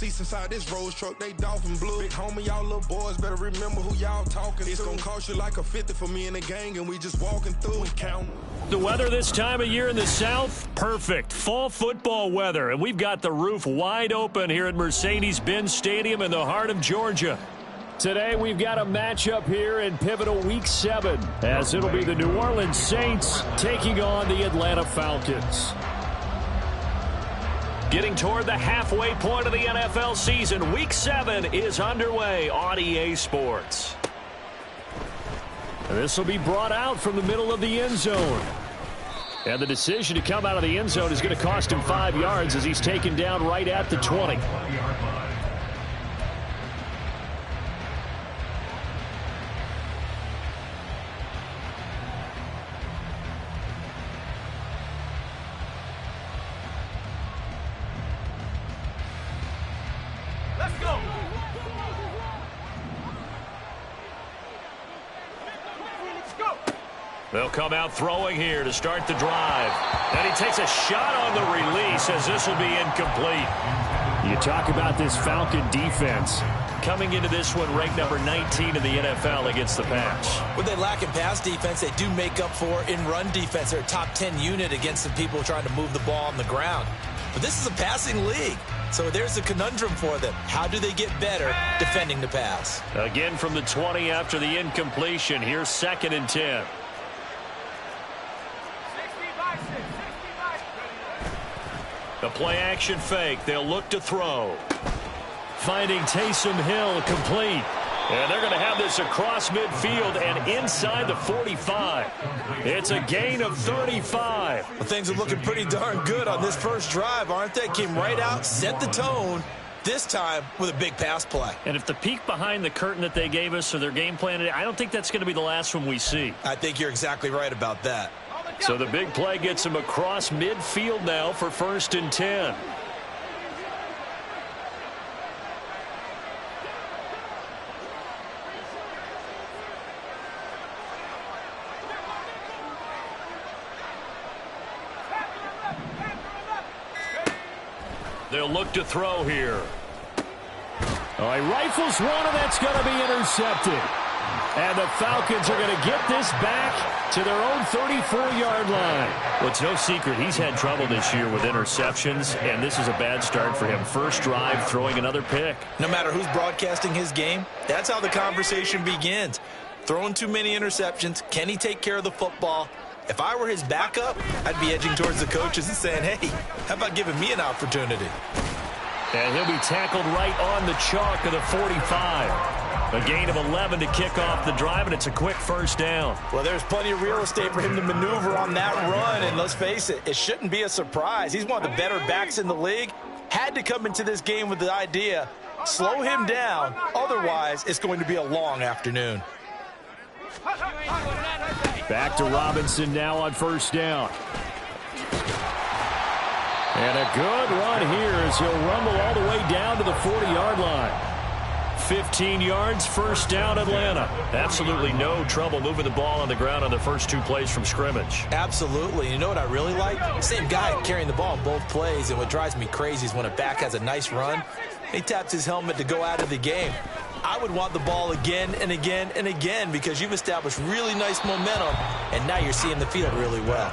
seats inside this Rolls truck, they dolphin blue. Big homie, y'all little boys better remember who y'all talking to. It's gonna cost you like a 50 for me and the gang, and we just walking through and counting. The weather this time of year in the South, perfect. Fall football weather, and we've got the roof wide open here at Mercedes-Benz Stadium in the heart of Georgia. Today we've got a matchup here in pivotal Week 7, as it'll be the New Orleans Saints taking on the Atlanta Falcons. Getting toward the halfway point of the NFL season, Week 7 is underway on EA Sports. This will be brought out from the middle of the end zone. And the decision to come out of the end zone is going to cost him 5 yards as he's taken down right at the 20. Let's go. They'll come out throwing here to start the drive. And he takes a shot on the release as this will be incomplete. You talk about this Falcon defense. Coming into this one ranked number 19 in the NFL against the pass. When they lack in pass defense, they do make up for in run defense. They're a top 10 unit against the people trying to move the ball on the ground. But this is a passing league. So there's a conundrum for them. How do they get better defending the pass? Again from the 20 after the incompletion. Here's 2nd and 10. The play-action fake. They'll look to throw. Finding Taysom Hill complete. And they're going to have this across midfield and inside the 45. It's a gain of 35. Well, things are looking pretty darn good on this first drive, aren't they? Came right out, set the tone, this time with a big pass play. And if the peek behind the curtain that they gave us or their game plan, I don't think that's going to be the last one we see. I think you're exactly right about that. So the big play gets him across midfield now for 1st and 10. They'll look to throw here. Oh, he rifles one, and that's going to be intercepted. And the Falcons are going to get this back to their own 34-yard line. Well, it's no secret he's had trouble this year with interceptions, and this is a bad start for him. First drive, throwing another pick. No matter who's broadcasting his game, that's how the conversation begins. Throwing too many interceptions, can he take care of the football? If I were his backup, I'd be edging towards the coaches and saying, hey, how about giving me an opportunity? And he'll be tackled right on the chalk of the 45. A gain of 11 to kick off the drive, and it's a quick first down. Well, there's plenty of real estate for him to maneuver on that run, and let's face it, it shouldn't be a surprise. He's one of the better backs in the league. Had to come into this game with the idea, slow him down, otherwise it's going to be a long afternoon. Back to Robinson now on first down. And a good run here as he'll rumble all the way down to the 40-yard line. 15 yards, first down, Atlanta. Absolutely no trouble moving the ball on the ground on the first 2 plays from scrimmage. Absolutely. You know what I really like? Same guy carrying the ball in both plays, and what drives me crazy is when a back has a nice run, he taps his helmet to go out of the game. I would want the ball again and again and again because you've established really nice momentum, and now you're seeing the field really well.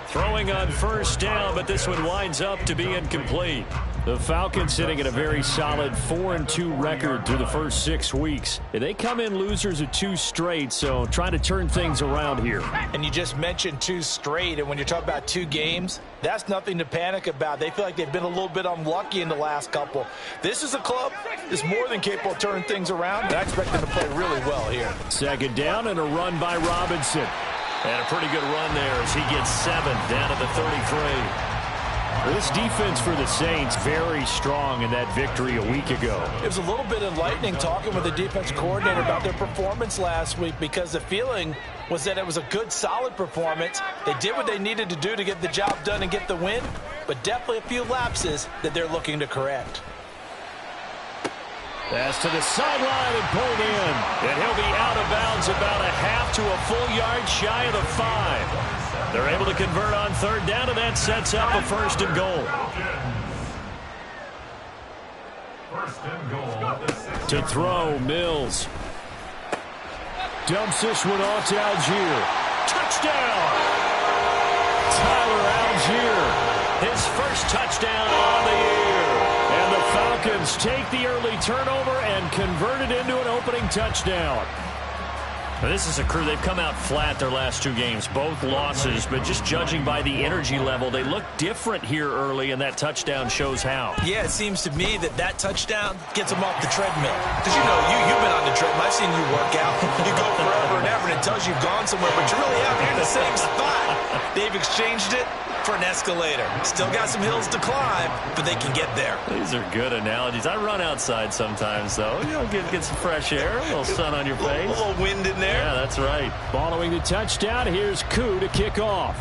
Throwing on first down, but this one winds up to be incomplete. The Falcons sitting at a very solid 4-2 record through the first 6 weeks. They come in losers of 2 straight, so trying to turn things around here. And you just mentioned 2 straight, and when you're talking about 2 games, that's nothing to panic about. They feel like they've been a little bit unlucky in the last couple. This is a club that's more than capable of turning things around, and I expect them to play really well here. 2nd down and a run by Robinson. And a pretty good run there as he gets 7 down at the 33. This defense for the Saints very strong in that victory a week ago. It was a little bit enlightening talking with the defense coordinator about their performance last week because the feeling was that it was a good, solid performance. They did what they needed to do to get the job done and get the win, but definitely a few lapses that they're looking to correct. Pass to the sideline and pulled in. And he'll be out of bounds about a half to a full yard shy of the 5. They're able to convert on 3rd down, and that sets up a 1st and goal. To throw, Mills. Dumps this one off to Algier. Touchdown! Tyler Algier, his first touchdown on the year. And the Falcons take the early turnover and convert it into an opening touchdown. This is a crew, they've come out flat their last two games, both losses, but just judging by the energy level, they look different here early, and that touchdown shows how. Yeah, it seems to me that touchdown gets them off the treadmill. Because, you know, you've been on the treadmill. I've seen you work out. You go forever and ever, and it tells you've gone somewhere, but you're really out here in the same spot. They've exchanged it for an escalator. Still got some hills to climb, but they can get there. These are good analogies. I run outside sometimes, though. You know, get some fresh air, a little sun on your face. A little wind in there. Yeah, that's right. Following the touchdown, here's Koo to kick off.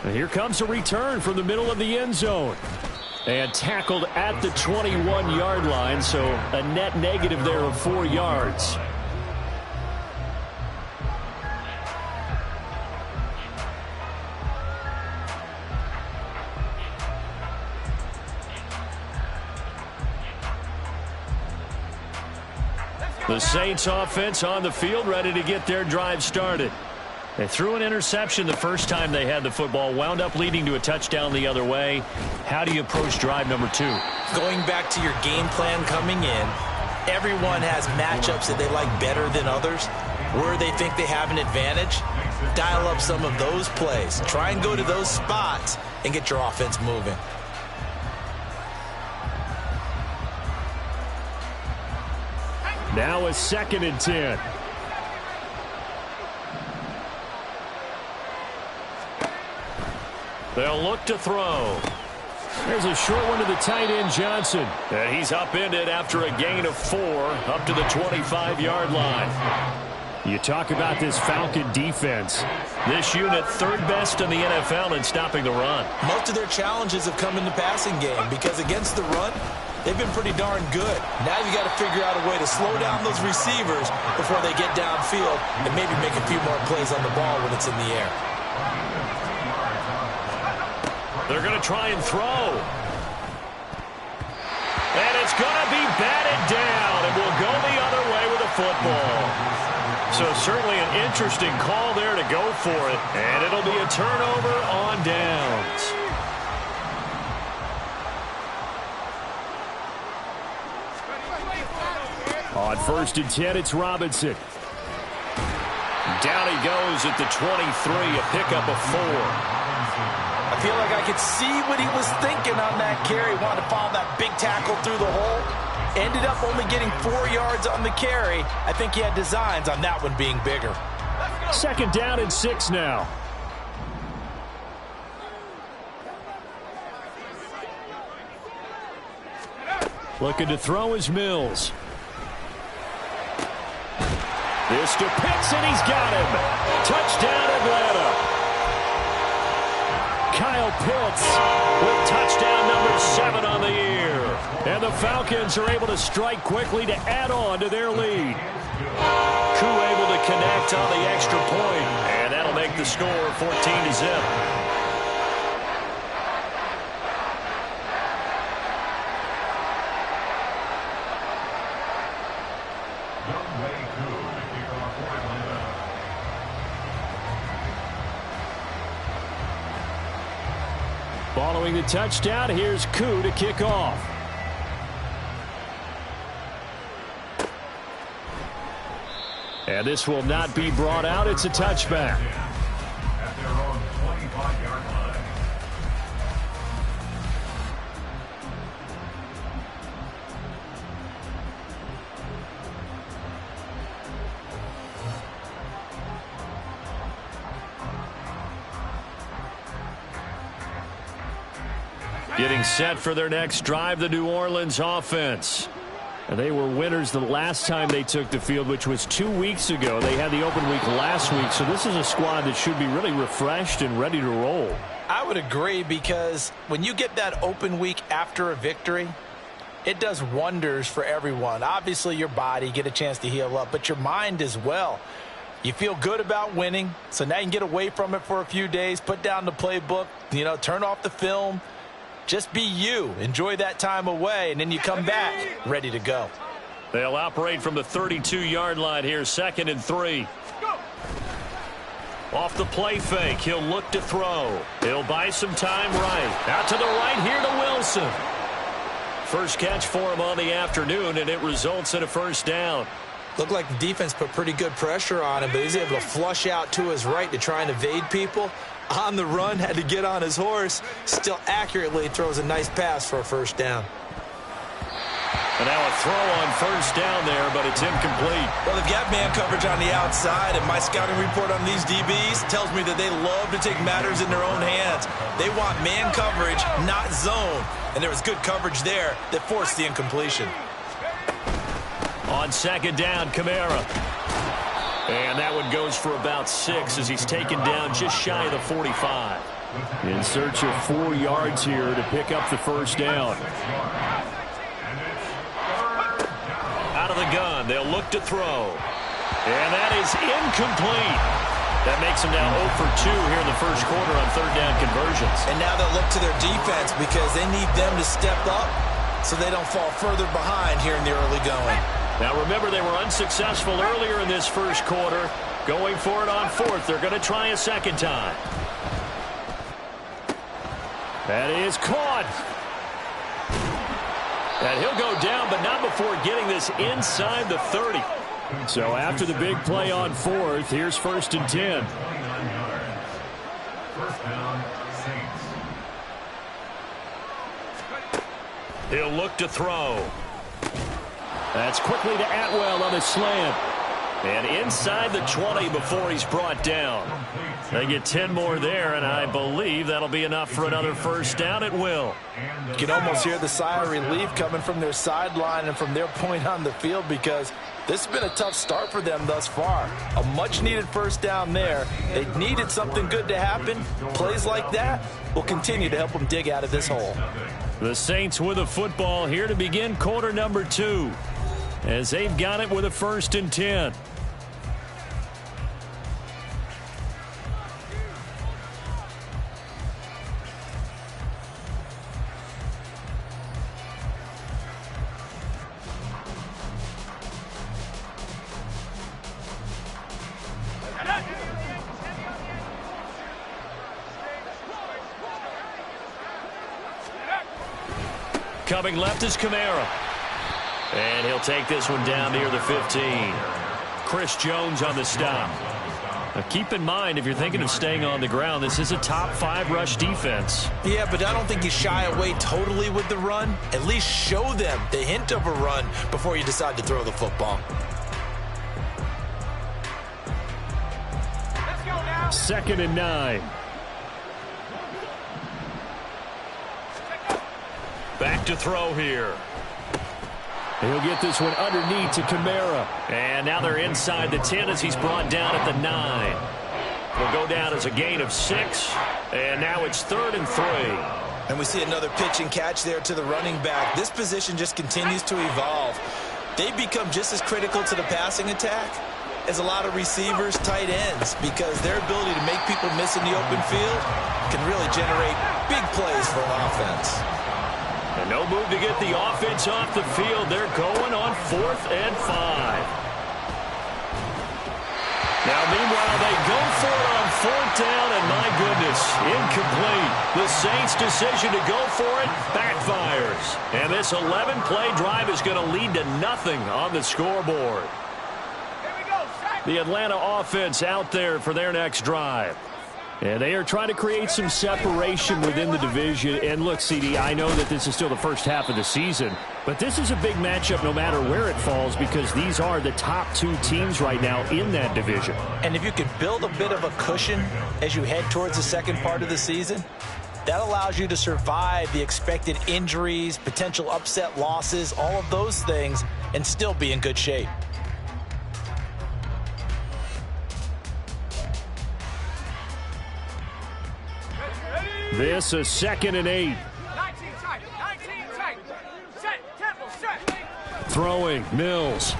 And here comes a return from the middle of the end zone. And tackled at the 21-yard line, so a net negative there of 4 yards. The Saints offense on the field, ready to get their drive started. They threw an interception the first time they had the football, wound up leading to a touchdown the other way. How do you approach drive number 2? Going back to your game plan coming in, everyone has matchups that they like better than others. Where they think they have an advantage, dial up some of those plays. Try and go to those spots and get your offense moving. Now a 2nd and 10. They'll look to throw. There's a short one to the tight end, Johnson. And he's upended after a gain of 4 up to the 25-yard line. You talk about this Falcon defense. This unit, 3rd best in the NFL in stopping the run. Most of their challenges have come in the passing game because against the run, they've been pretty darn good. Now you got to figure out a way to slow down those receivers before they get downfield and maybe make a few more plays on the ball when it's in the air. They're going to try and throw. And it's going to be batted down, and we'll go the other way with the football. So certainly an interesting call there to go for it, and it'll be a turnover on downs. On 1st and 10, it's Robinson. Down he goes at the 23, a pickup of 4. I feel like I could see what he was thinking on that carry. Wanted to follow that big tackle through the hole. Ended up only getting 4 yards on the carry. I think he had designs on that one being bigger. 2nd down and 6 now. Looking to throw is Mills. This to Pitts, and he's got him. Touchdown, Atlanta. Kyle Pitts with touchdown number 7 on the year. And the Falcons are able to strike quickly to add on to their lead. Koo able to connect on the extra point, and that'll make the score 14-0. Following the touchdown, here's Koo to kick off. And this will not be brought out. It's a touchback. At their own 25-yard line. Getting set for their next drive, the New Orleans offense. And they were winners the last time they took the field, which was 2 weeks ago. They had the open week last week, so this is a squad that should be really refreshed and ready to roll. I would agree, because when you get that open week after a victory, it does wonders for everyone. Obviously, your body, get a chance to heal up, but your mind as well. You feel good about winning, so now you can get away from it for a few days, put down the playbook, turn off the film. Just be you. Enjoy that time away, and then you come back ready to go. They'll operate from the 32-yard line here, 2nd and 3. Off the play fake, he'll look to throw. He'll buy some time right. Out to the right here to Wilson. First catch for him on the afternoon, and it results in a first down. Looked like the defense put pretty good pressure on him, but he's able to flush out to his right to try and evade people. On the run, had to get on his horse. Still accurately throws a nice pass for a first down. And now a throw on first down there, but it's incomplete. Well, they've got man coverage on the outside, and my scouting report on these DBs tells me that they love to take matters in their own hands. They want man coverage, not zone. And there was good coverage there that forced the incompletion. On 2nd down, Kamara. And that one goes for about 6 as he's taken down just shy of the 45. In search of 4 yards here to pick up the first down. Out of the gun, they'll look to throw. And that is incomplete. That makes them now 0 for 2 here in the first quarter on 3rd down conversions. And now they'll look to their defense because they need them to step up so they don't fall further behind here in the early going. Now remember, they were unsuccessful earlier in this first quarter. Going for it on 4th. They're going to try a second time. That is caught. And he'll go down, but not before getting this inside the 30. So after the big play on 4th, here's 1st and 10. First down, Saints. He'll look to throw. That's quickly to Atwell on a slant. And inside the 20 before he's brought down. They get 10 more there, and I believe that'll be enough for another first down. It will. You can almost hear the sigh of relief coming from their sideline and from their point on the field because this has been a tough start for them thus far. A much-needed first down there. They needed something good to happen. Plays like that will continue to help them dig out of this hole. The Saints with a football here to begin quarter number 2. As they've got it with a 1st and 10. Coming left is Kamara. And he'll take this one down near the 15. Chris Jones on the stop. Now keep in mind, if you're thinking of staying on the ground, this is a top 5 rush defense. Yeah, but I don't think you shy away totally with the run. At least show them the hint of a run before you decide to throw the football. 2nd and 9. Back to throw here. He'll get this one underneath to Kamara. And now they're inside the 10 as he's brought down at the 9. Will go down as a gain of 6. And now it's 3rd and 3. And we see another pitch and catch there to the running back. This position just continues to evolve. They've become just as critical to the passing attack as a lot of receivers, tight ends, because their ability to make people miss in the open field can really generate big plays for an offense. And no move to get the offense off the field. They're going on 4th and 5. Now, meanwhile, they go for it on 4th down, and my goodness, incomplete. The Saints' decision to go for it backfires. And this 11-play drive is going to lead to nothing on the scoreboard. The Atlanta offense out there for their next drive. And they are trying to create some separation within the division. And look, CD, I know that this is still the first half of the season, but this is a big matchup no matter where it falls because these are the top 2 teams right now in that division. And if you can build a bit of a cushion as you head towards the second part of the season, that allows you to survive the expected injuries, potential upset losses, all of those things, and still be in good shape. This is 2nd and 8. 19 tight. Set. Temple. Set. Throwing. Mills.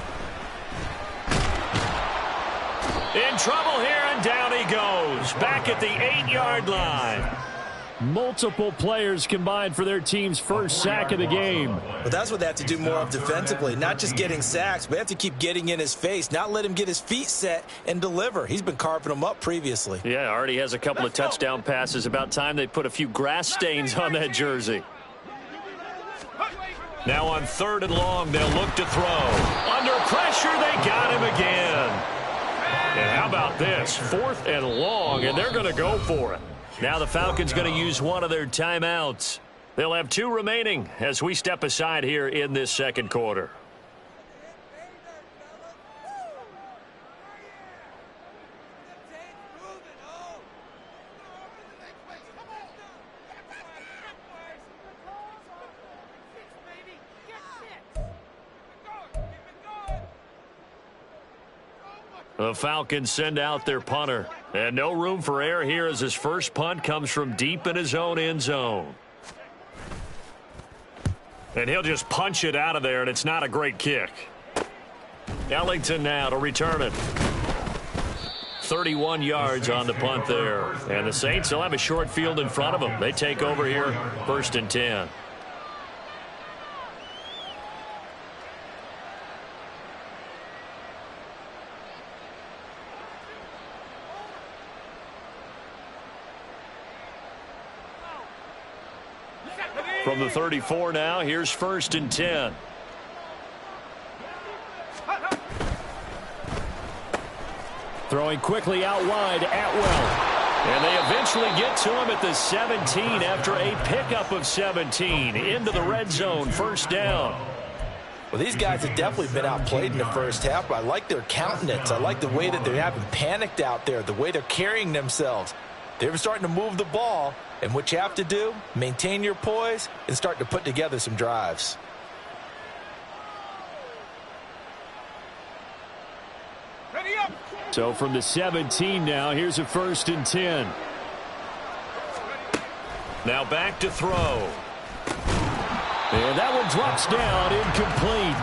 In trouble here, and down he goes. Back at the 8-yard line. Multiple players combined for their team's first sack of the game. But that's what they have to do more of defensively, not just getting sacks. We have to keep getting in his face, not let him get his feet set and deliver. He's been carving them up previously. Yeah, already has a couple of touchdown passes. About time they put a few grass stains on that jersey. Now on 3rd and long, they'll look to throw. Under pressure, they got him again. And how about this? 4th and long, and they're going to go for it. Now the Falcons going to use one of their timeouts. They'll have 2 remaining as we step aside here in this second quarter. The Falcons send out their punter. And no room for error here as his first punt comes from deep in his own end zone. And he'll just punch it out of there, and it's not a great kick. Ellington now to return it. 31 yards on the punt there. And the Saints will have a short field in front of them. They take over here, 1st and 10. From the 34 now, here's 1st and 10. Throwing quickly out wide, Atwell. And they eventually get to him at the 17 after a pickup of 17. Into the red zone, 1st down. Well, these guys have definitely been outplayed in the first half, but I like their countenance. I like the way that they haven't panicked out there, the way they're carrying themselves. They're starting to move the ball, and what you have to do, maintain your poise and start to put together some drives. Ready up. So from the 17 now, here's a 1st and 10. Now back to throw. And that one drops down, incomplete.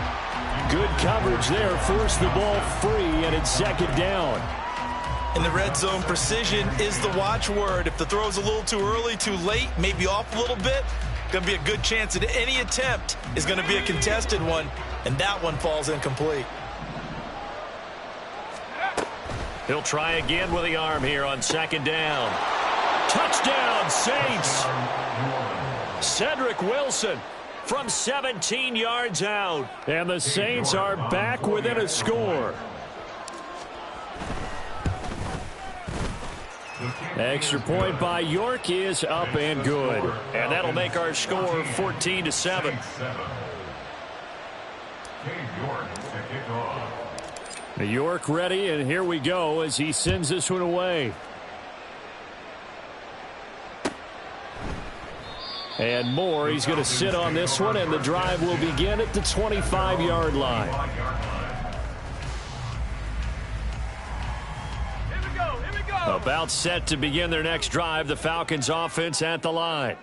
Good coverage there, forced the ball free, and it's 2nd down. In the red zone, precision is the watchword. If the throw's a little too early, too late, maybe off a little bit, going to be a good chance that any attempt is going to be a contested one, and that one falls incomplete. He'll try again with the arm here on 2nd down. Touchdown, Saints! Cedric Wilson from 17 yards out. And the Saints are back within a score. Extra point by York is up and good. And that'll make our score 14-7. York ready, and here we go as he sends this one away. And more, he's going to sit on this one, and the drive will begin at the 25-yard line. About set to begin their next drive, the Falcons offense at the line.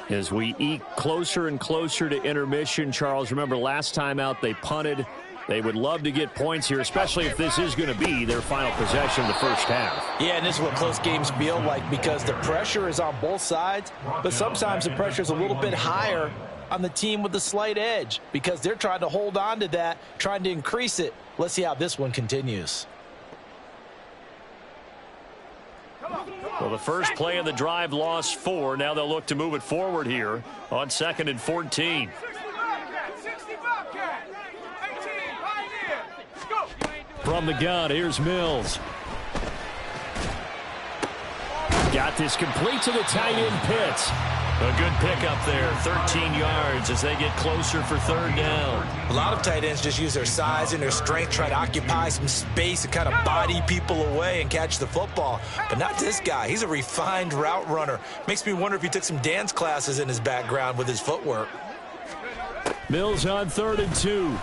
As we eke closer and closer to intermission, Charles, remember last time out they punted. They would love to get points here, especially if this is going to be their final possession of the first half. Yeah, and this is what close games feel like because the pressure is on both sides, but sometimes the pressure is a little bit higher on the team with the slight edge because they're trying to hold on to that, trying to increase it. Let's see how this one continues. Well, the first play of the drive lost 4. Now they'll look to move it forward here on 2nd and 14. From the gun, here's Mills. Got this complete to the tight end Pitts. A good pickup there, 13 yards as they get closer for 3rd down. A lot of tight ends just use their size and their strength, try to occupy some space and kind of body people away and catch the football. But not this guy. He's a refined route runner. Makes me wonder if he took some dance classes in his background with his footwork. Mills on 3rd and 2.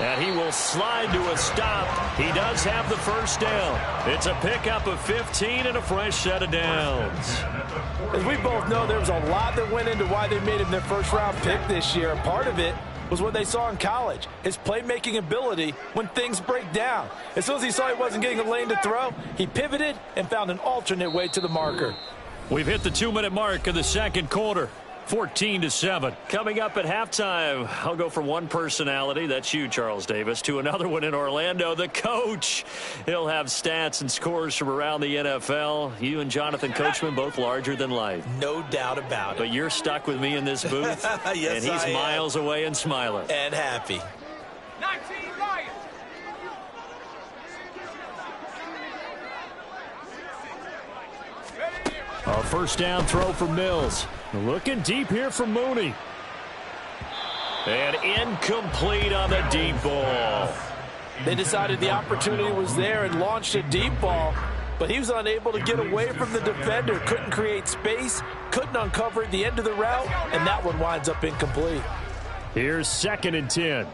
And he will slide to a stop. He does have the first down. It's a pickup of 15 and a fresh set of downs. As we both know, there was a lot that went into why they made him their first-round pick this year. Part of it was what they saw in college, his playmaking ability when things break down. As soon as he saw he wasn't getting a lane to throw, he pivoted and found an alternate way to the marker. We've hit the 2-minute mark of the second quarter. 14-7. Coming up at halftime, I'll go from one personality, that's you, Charles Davis, to another one in Orlando, the coach. He'll have stats and scores from around the NFL. You and Jonathan Coachman, both larger than life. No doubt about it. But you're stuck with me in this booth, yes, and he's miles away and smiling. And happy. 19 Lions. A first down throw for Mills. Looking deep here for Mooney. And incomplete on the deep ball. They decided the opportunity was there and launched a deep ball, but he was unable to get away from the defender. Couldn't create space, couldn't uncover the end of the route, and that one winds up incomplete. Here's 2nd and 10.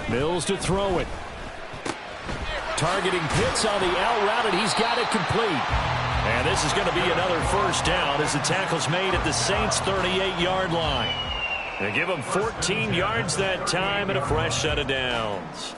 Mills to throw it. Targeting Pitts on the out route, and he's got it complete. And this is going to be another first down as the tackle's made at the Saints' 38-yard line. They give them 14 yards that time and a fresh set of downs.